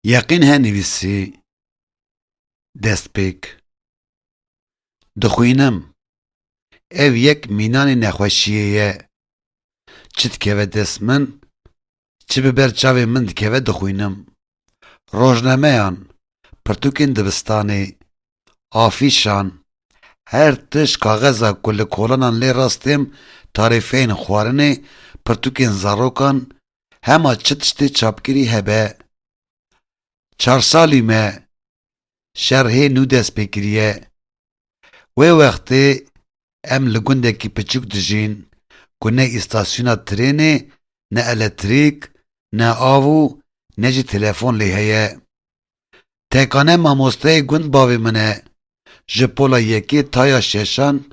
Yaqin henivîsî destpêk dixwînim ev yek mînanê nexweşiyê ye. Çi dikeve dest min, çi bi ber çavê min dikeve dixwînim. Rojnameyan, pirtûkên dibistanê, afîşan, her tişt kaxeza ku li kolanan lê rastêm tarîfeyên xwarinê, pirtûkên zarokan, hema çi tiştê çapkirî hebe. 4 salî me şerhê nû dest pê kiriye. Wê wextê em li gundekî piçûk dijîn ku ne îstasyona trênê, ne eletrîk, ne av û ne jî telefon lê heye. Tekane mamosteyê gund bavê min e. Ji pola yekê taya şeşan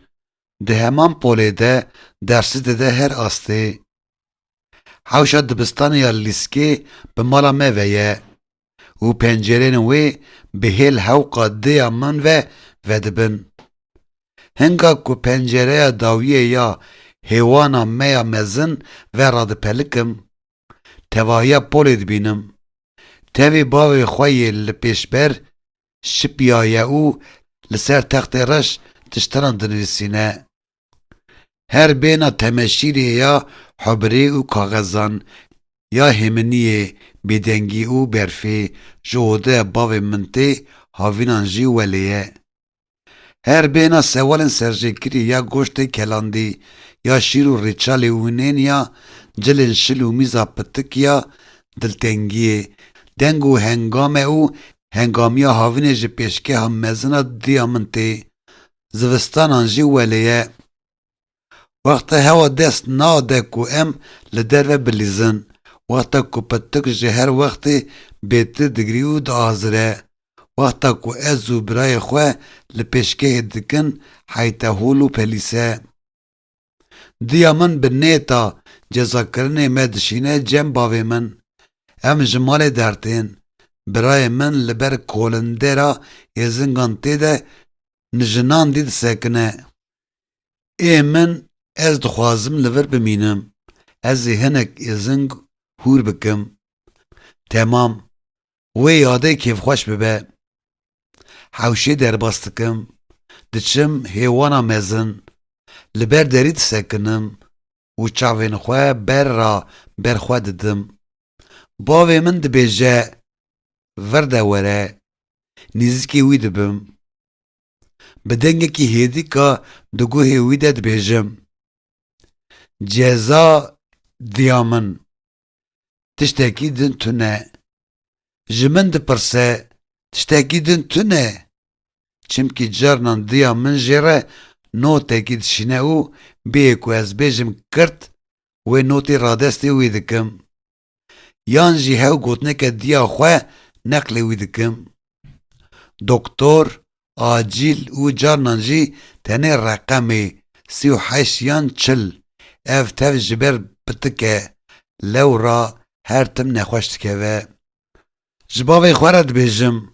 di heman polê de dersî dide her astê. Hewşa dibistanê ya lîskê bi mala me ve ye û pencerên wê bi hêl hewqa dêya min ve vedibin. Hinga ku pencereya dawiyê ya hêwana me ya mezin ve radipelikim, tevahiya polê dibînim. Tevê bavê xwe yê li pêşber şipyaye û li ser textê reş tiştanan dinivîsîne. Her bêhna temeşîrê ya hubirê û kaxezan, ya hêminiyê, bêdengî û berfê ji odeya bavê min tê, havînan jî welê ye. Her bêhna sewalên serjêkirî ya goştê kelandî, ya şîr û rêçalê wînên ya cilên şil û mîza pitik ya diltengiyê, deng û hengame û hengamiya havînê ji pêşkeha mezina diya min tê, zivistanan jî welê ye. Wexta hewa dest nade ku em li derve bilîzin, wexta ku pitik ji her wextê bêtir digrî û diazire, wexta ku ez û birayê xwe li pêşkehê dikin heyte hol û pelîse. Diya min bi nêta cezakirinê me dişîne cem bavê min. Em ji malê dertên. Birayê min li ber kolindêra êzingan tê de nijinan dî disekine. Ê min ez dixwazim li vir bimînim. Ez ê hinek êzing hûr bikim. Temam. Wê yadê kêfxweş bibe. Hewşê derbas dikim. Diçim hêwana mezin. Li ber derî disekinim û çavên xwe ber ra ber xwe didim. Bavê min dibêje virde were. Nîzikê wî dibim. Bi dengekî hêdîka di guhê wî de dibêjim. Ceza diya min. Tiştekî din tune. Ji min dipirse tiştekî din tune. Çimkî carnan diya min jê re notekî dişîne û bêyê ku ez bêjim kirt, wê notê radestê wî dikim. Yan jî hew gotneke diya xwe neqlê wî dikim. Doktor, acîl û carnan jî tenê reqemê 38 yan 40. Ev tev ji ber pitik e. Lewra her tim nexweş dikeve. Ji bavê xwe re dibêjim.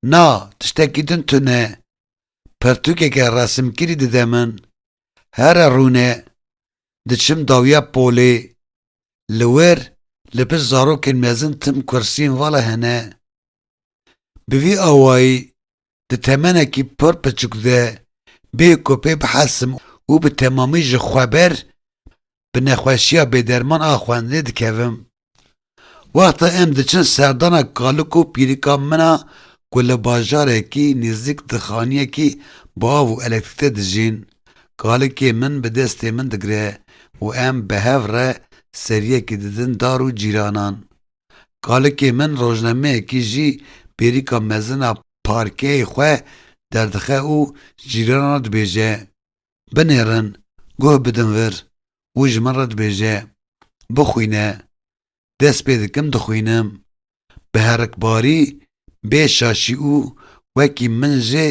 Na, tiştekî din tune. Pirtûkeke resimkirî dide min. Here rûne. Diçim dawiya polê. Li wir li pişt zarokên mezin tim kursiyên vala hene. Bi vî awayî di temenekî pir piçûk de bê ku pê bihesim û bi temamî ji xweber bi nexweşiya bêderman a xwendinê dikevim. Wexta em diçin serdana kalik û pîrîka min a ku li bajarekî nêzik di xaniyekî bi av û elektrîkê dijîn. Kalikê min bi destê min digire û em bi hev re seriyekê didin dar û cîranan. Kalikê min rojnameyekî jî pêrîka mezina parkeyê xwe derdixe û cîranan dibêje. Binêrin, guh bidin vir û ji min re dibêje. Bixwîne. Dest pê dikim dixwînim. Bi herikbarî, bê şaşî û wekî min jê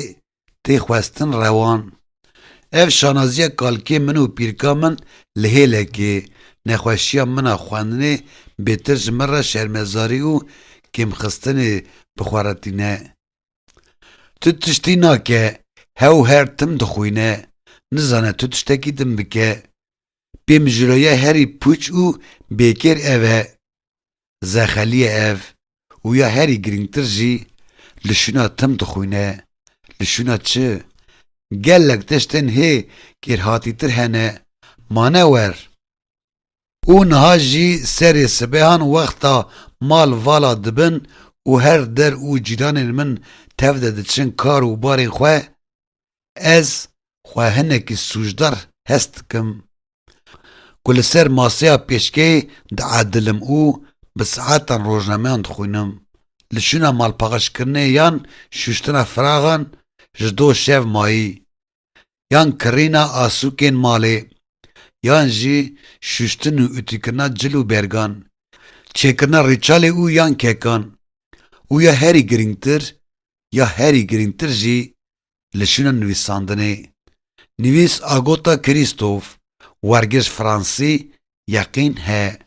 tê xwestin rewan. Ev şanaziya kalikê min û pîrika min li hêlekê, nexweşiya min a xwendinê bêtir ji min re şermezarî û kêmxistinê bixweretîne. Tu tiştî nake, hew her tim dixwîne. Nizane tu tiştekî din bike. Pêm jiroya herî pûç û bêkêr ev e. Zexelî ye ev û ya herî girîngtir jî li şûna tim dixwîne. Li şûna çi? Gelek tiştên hê kêrhatîtir hene, mane wer. û niha jî serê sibêhan wexta mal vala dibin û her der û cîranên min tev de diçin kar û barên xwe, ez xwe hinekî sûcdar hest dikim ku li ser masaya pêşkê diedilim û bi saetan rojnameyan dixwînim. Li şûna malpexeşkirinê yan şûştina firaxan ji do şev mayî, yan kirîna asûkên malê, yan jî şûştin û ûtîkirina cil û bergan, çêkirina rêçalê û yan kekan. û ya herî girîngtir jî li şûna nivîsandinê. Nivîs a gota Krîstof, wergiş Fransî, yeqîn he.